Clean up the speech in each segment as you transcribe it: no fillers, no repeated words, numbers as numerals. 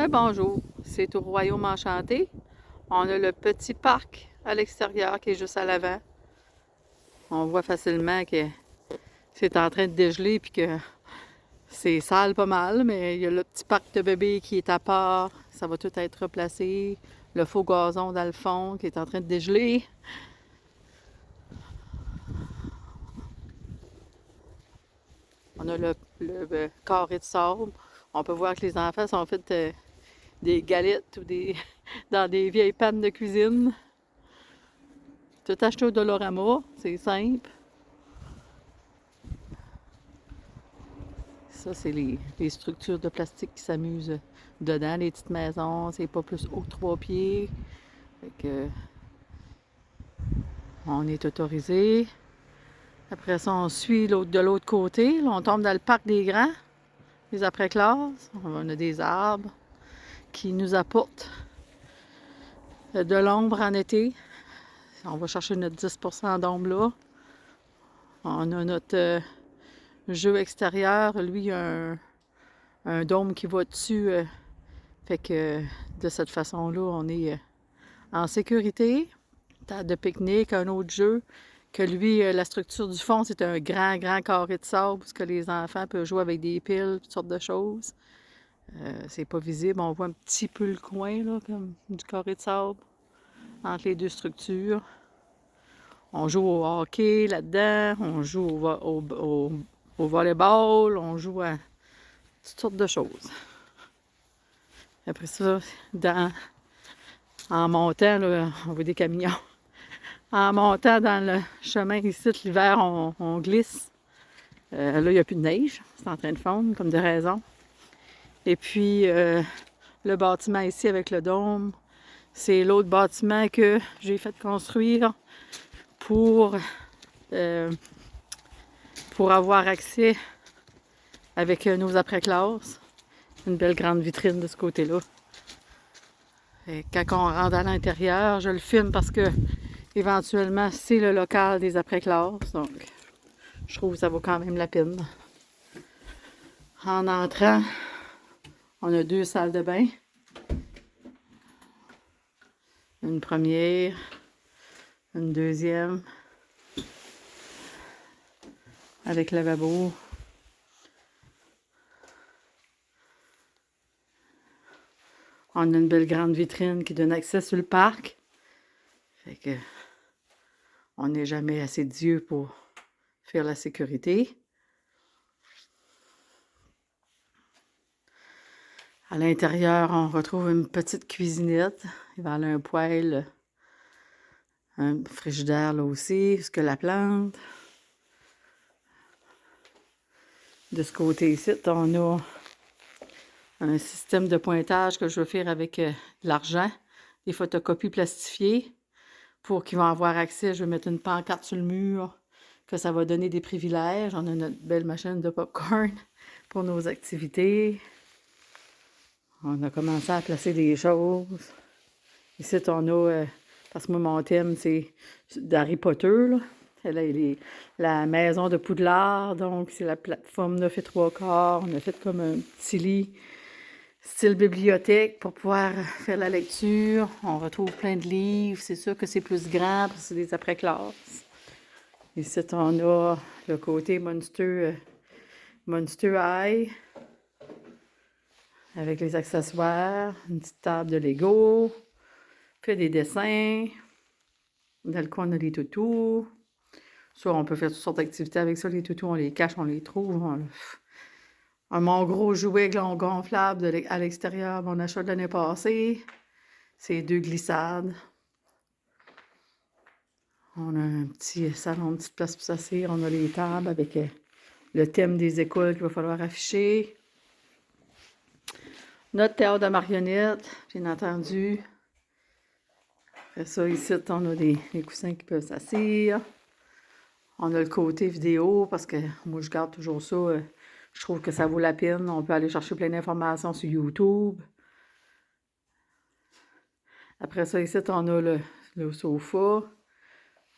Bonjour, c'est au Royaume Enchanté. On a le petit parc à l'extérieur qui est juste à l'avant. On voit facilement que c'est en train de dégeler puis que c'est sale pas mal, mais il y a le petit parc de bébés qui est à part. Ça va tout être replacé. Le faux gazon dans le fond qui est en train de dégeler. On a le carré de sable. On peut voir que les enfants sont faits des galettes ou dans des vieilles pannes de cuisine. Tout acheté au Dollarama, c'est simple. Ça, c'est les structures de plastique qui s'amusent dedans, les petites maisons. C'est pas plus haut que 3 pieds. Fait que, on est autorisé. Après ça, on suit de l'autre côté. Là, on tombe dans le parc des grands, les après-classes. On a des arbres qui nous apportent de l'ombre en été. On va chercher notre 10% d'ombre là. On a notre jeu extérieur. Lui, il y a un dôme qui va dessus. Fait que de cette façon-là, on est en sécurité. Table de pique-nique, un autre jeu. Que lui, la structure du fond, c'est un grand, grand carré de sable parce que les enfants peuvent jouer avec des piles, toutes sortes de choses. C'est pas visible. On voit un petit peu le coin, là, comme du carré de sable entre les deux structures. On joue au hockey là-dedans, on joue au volleyball, on joue à toutes sortes de choses. Après ça, en montant, là, on voit des camions. En montant dans le chemin ici, l'hiver, on glisse. Là, il n'y a plus de neige. C'est en train de fondre, comme de raison. Et puis, le bâtiment ici avec le dôme, c'est l'autre bâtiment que j'ai fait construire pour avoir accès avec nos après-classes. Une belle grande vitrine de ce côté-là. Et quand on rentre à l'intérieur, je le filme parce que éventuellement, c'est le local des après-classes. Donc, je trouve que ça vaut quand même la peine. En entrant, on a 2 salles de bain. Une première, une deuxième, avec lavabo. On a une belle grande vitrine qui donne accès sur le parc. Fait que on n'est jamais assez Dieu pour faire la sécurité. À l'intérieur, on retrouve une petite cuisinette. Il va y avoir un poêle, un frigidaire là aussi, parce que la plante. De ce côté-ci, on a un système de pointage que je veux faire avec de l'argent, des photocopies plastifiées pour qu'ils vont avoir accès. Je vais mettre une pancarte sur le mur, que ça va donner des privilèges. On a notre belle machine de popcorn pour nos activités. On a commencé à placer des choses. Ici, on a, parce que moi, mon thème, c'est d'Harry Potter, là. Là, il est la maison de Poudlard, donc c'est la plateforme 9 et 3/4. On a fait comme un petit lit style bibliothèque pour pouvoir faire la lecture. On retrouve plein de livres. C'est sûr que c'est plus grand parce que c'est des après-classes. Ici, on a le côté Monster High avec les accessoires, une petite table de Lego, fait des dessins. Dans le coin, on a les toutous. Ça, on peut faire toutes sortes d'activités avec ça. Les toutous, on les cache, on les trouve. Mon gros jouet gonflable à l'extérieur, mon achat de l'année passée, c'est 2 glissades. On a un petit salon, une petite place pour s'asseoir. On a les tables avec le thème des écoles qu'il va falloir afficher. Notre théâtre de marionnettes, bien entendu. Après ça, ici, on a des coussins qui peuvent s'asseoir. On a le côté vidéo parce que moi, je garde toujours ça. Je trouve que ça vaut la peine. On peut aller chercher plein d'informations sur YouTube. Après ça, ici, on a le sofa.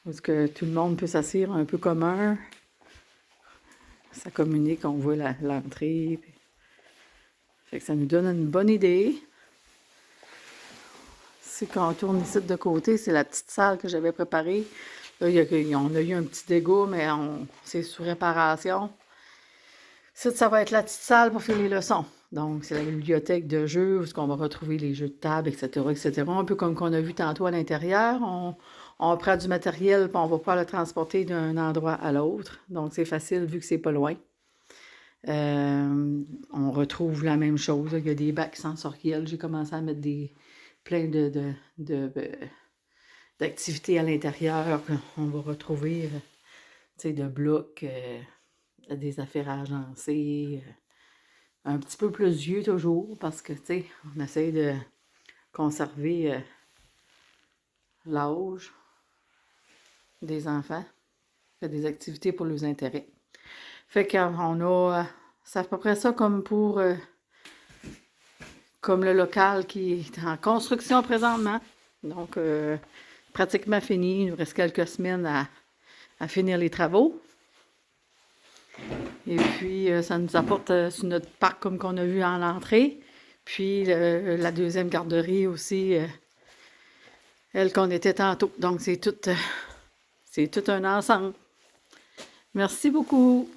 Parce que tout le monde peut s'asseoir un peu commun. Ça communique, on voit l'entrée. Fait que ça nous donne une bonne idée. Ici, quand on tourne ici de côté, c'est la petite salle que j'avais préparée. Là, on a eu un petit dégât, mais c'est sous réparation. Ça va être la petite salle pour faire les leçons. Donc, c'est la bibliothèque de jeux où on va retrouver les jeux de table, etc., etc. Un peu comme qu'on a vu tantôt à l'intérieur. On prend du matériel et on va pouvoir le transporter d'un endroit à l'autre. Donc, c'est facile vu que c'est pas loin. On retrouve la même chose. Il y a des bacs sensoriels. J'ai commencé à mettre plein d'activités à l'intérieur. On va retrouver de blocs, des affaires agencées, un petit peu plus vieux toujours parce que on essaie de conserver l'âge des enfants, fait des activités pour leurs intérêts. Fait qu'on a, c'est à peu près ça comme pour comme le local qui est en construction présentement. Donc, pratiquement fini. Il nous reste quelques semaines à finir les travaux. Et puis, ça nous apporte sur notre parc comme qu'on a vu en l'entrée. Puis, la deuxième garderie aussi, elle qu'on était tantôt. Donc, c'est tout un ensemble. Merci beaucoup.